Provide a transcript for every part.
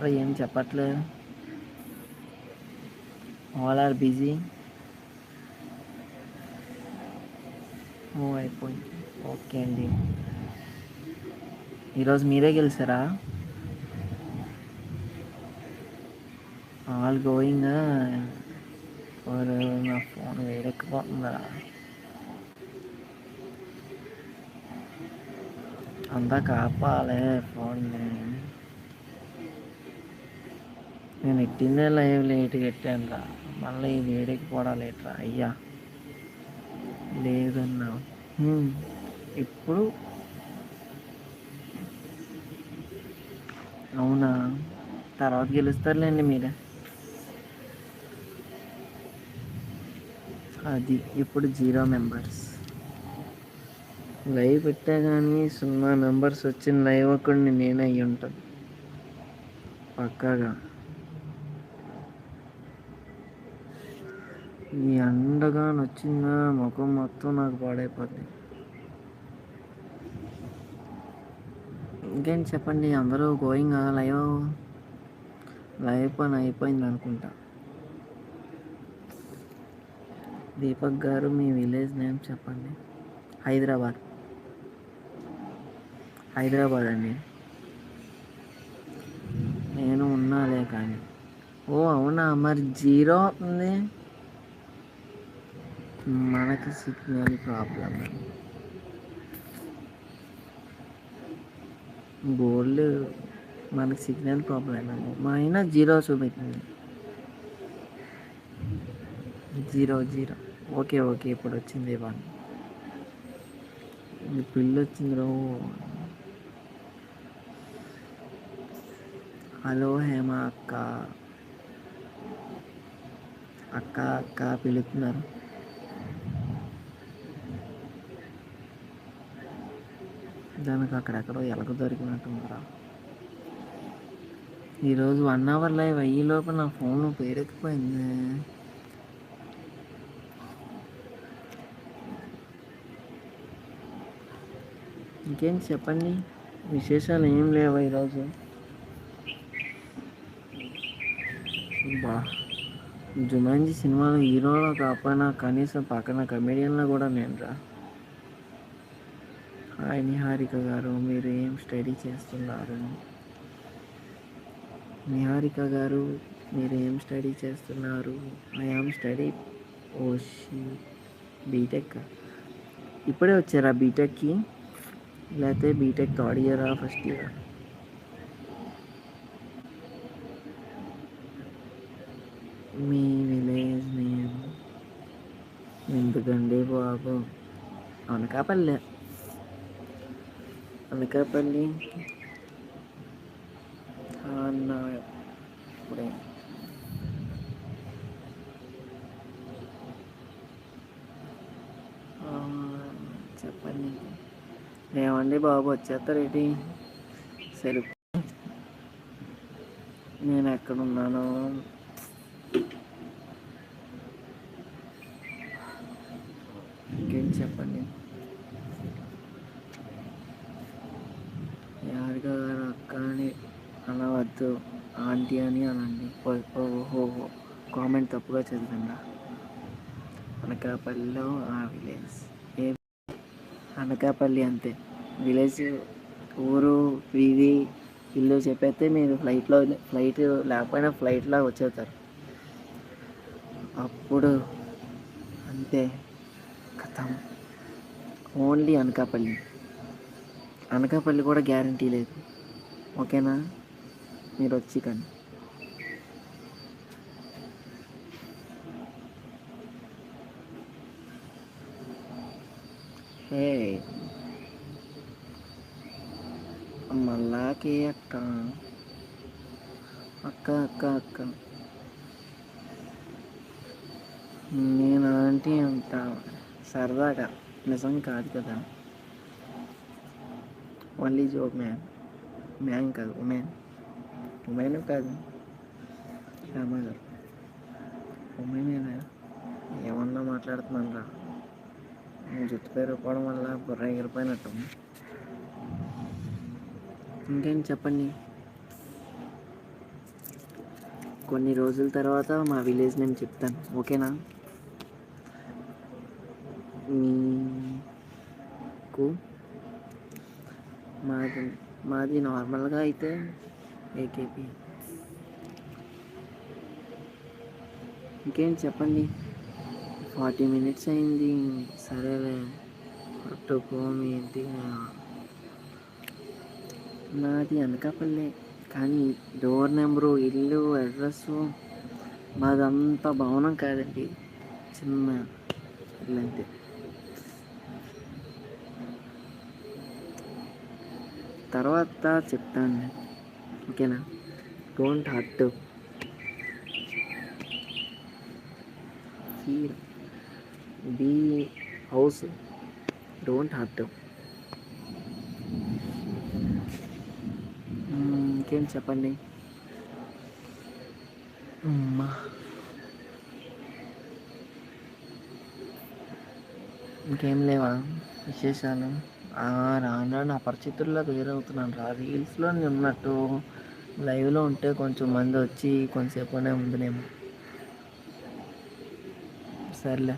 ఎవరు ఏం చెప్పట్లేదు. All are busy. ఓ అయిపోయింది. ఓకే అండి. ఈరోజు మీరే గెలిచారా? All going. నా ఫోన్ వేడెక్కిపోతుందా? అంతా కాపాలే ఫోన్. నేను ఎట్టిందే లైవ్ లేట్గా ఎట్టాను రా. మళ్ళీ వేడెక్కిపోవడం లేట్రా అయ్యా. లేదన్నా ఇప్పుడు అవునా? తర్వాత గెలుస్తారులేండి మీరే. అది ఇప్పుడు 0 మెంబర్స్ లైవ్ పెట్టా కానీ 0 మెంబర్స్ వచ్చిన లైవ్ ఒకడిని నేనే అయ్యి ఉంటాను పక్కాగా. ఈ అండగా నచ్చిందా ముఖం మొత్తం నాకు పాడైపోద్ది. ఇంకేంటి చెప్పండి. అందరూ గోయింగ్ లైవ్ పని అయిపోయింది అనుకుంటా. దీపక్ గారు మీ విలేజ్ నేమ్ చెప్పండి. హైదరాబాద్ అండి. నేను ఉన్నాలే కానీ. ఓ అవునా? మరి 0 ఉంది. మనకి సిగ్నల్ ప్రాబ్లం. గోల్డ్ మనకి సిగ్నల్ ప్రాబ్లం అండి. మా అయినా 0 చూపిస్తుంది. 0 ఓకే ఇప్పుడు వచ్చింది. పిల్లి వచ్చింది రో. హలో హేమ అక్క పిలుస్తున్నారు. దానికి అక్కడెక్కడో ఎలక దొరికినట్టుందిరా. ఈరోజు 1 అవర్ లైవ్ అయ్యేలోపు నా ఫోన్ పేరెక్కిపోయింది. ఇంకేం చెప్పండి. విశేషాలు ఏం లేవా ఈరోజు? జుమాన్జీ సినిమాలో హీరోలో కాకపోయినా కనీసం పక్కన కమెడియన్లో కూడా నేను రా. హాయ్ నిహారిక గారు, మీరు ఏం స్టడీ చేస్తున్నారు? I am study BTech. ఇప్పుడే వచ్చారా బీటెక్కి? లేకపోతే బీటెక్ థర్డ్ ఇయరా ఫస్ట్ ఇయరా? మీ విలేజ్ నేమ్ ఎందుకండి బాబు? అనకాపల్లి. అన్న ఇప్పుడే చెప్పండి. ఏమండి బాబు వచ్చేస్తారేంటి? సరే నేను ఎక్కడున్నాను? ఇంకేం చెప్పండి. నిహారిక గారు అక్క అని అనవద్దు, ఆంటీ అని అనండి. ఓహో కామెంట్ తప్పుగా చదివిందా? అనకాపల్లిలో ఆ విలేజ్ అనకాపల్లి అంతే. విలేజ్ ఊరు వీధి ఇల్లు చెప్పేస్తే మీరు ఫ్లైట్ లేకపోయినా ఫ్లైట్లో వచ్చేస్తారు. అప్పుడు అంతే కథం. ఓన్లీ అనకాపల్లి కూడా గ్యారంటీ లేదు. ఓకేనా? మీరు వచ్చి కానీ మళ్ళాకి అక్క నేను ఆంటీ అంట సరదాగా, నిజం కాదు కదా. ఓన్లీ జోక్ మ్యాన్ కాదు, ఉమెన్ కాదు. శ్యామ గారు ఉమెనేనా? ఏమన్నా మాట్లాడుతున్నాను రా. నేను జుట్టు పెరిగిపోవడం వల్ల బుర్ర ఎగిరిపోయినట్టు. ఇంకేం చెప్పండి. కొన్ని రోజుల తర్వాత మా విలేజ్ నేను చెప్తాను, ఓకేనా? మీకు మాది మాది నార్మల్గా అయితే ఏకేపీ. ఇంకేం చెప్పండి. 40 మినిట్స్ అయింది. సరేలే పట్టుకో ఏంటి. నాది అనకాపల్లె, కానీ డోర్ నెంబరు, ఇల్లు అడ్రస్సు మాదంతా భవనం కాదండి, చిన్న ఇల్లు అంతే. తర్వాత చెప్తాను, ఓకేనా? Don't hurt, feel, be house, don't hurt. ఇంకేం చెప్పండి. ఇంకేం లేవా విశేషాలు? రాను రాను అపరిచితుల్లో వేరవుతున్నాను రా. రీల్స్లో నేను ఉన్నట్టు లైవ్లో ఉంటే కొంచెం మంది వచ్చి కొంతసేపునే ఉందినేమో. సర్లే,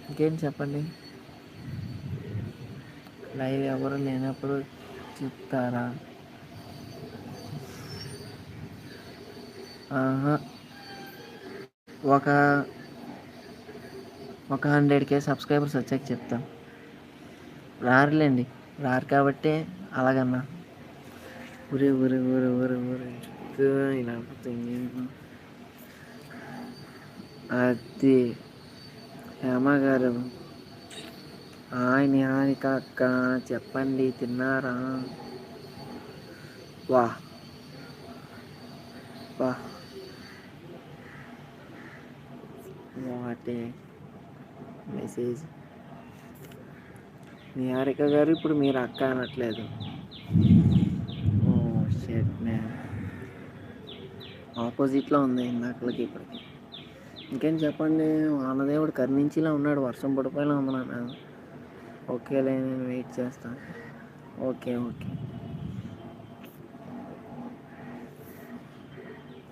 ఇంకేం చెప్పండి. లైవ్ ఎవరు లేనప్పుడు చెప్తారా? ఒక 100K సబ్స్క్రైబర్స్ వచ్చాక చెప్తాం. రారులేండి, రారు కాబట్టి అలాగన్నా. ఊరే ఊరే ఊరే ఊరే ఊరే చెప్తే ఇలా అది హేమ గారు, నిహారిక అక్క చెప్పండి, తిన్నారా? వా వా వాటే మెసేజ్. నిహారిక గారు ఇప్పుడు మీరు అక్క అనట్లేదు. ఓ షట్ మ్యాన్, ఆపోజిట్లో ఉంది ఇందాకలకి ఇప్పటికి. ఇంకేం చెప్పండి. వానదేవుడు కరుణించిలా ఉన్నాడు, వర్షం పడిపోయేలా ఉంది నాన్న. ఓకేలే, నేను వెయిట్ చేస్తాను. Okay okay.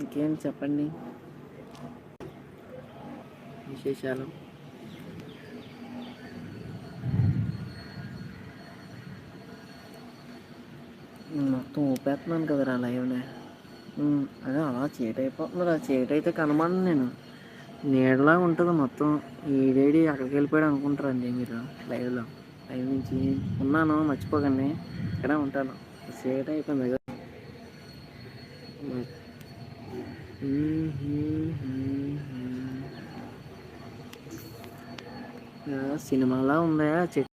ఇంకేం చెప్పండి విశేషాలు. మొత్తం ఊపేస్తున్నాను కదరా లైవ్నే. అదే అలా చీట అయిపోతుంది. చీట అయితే కనమను నేను, నీడలా ఉంటుంది మొత్తం. ఈడేడి అక్కడికి వెళ్ళిపోయాడు అనుకుంటారండి మీరు లైవ్లో. లైవ్ నుంచి ఉన్నాను, మర్చిపోకండి, ఇక్కడే ఉంటాను. చీట అయిపోయింది కదా. సినిమాలా ఉందా చెట్టు?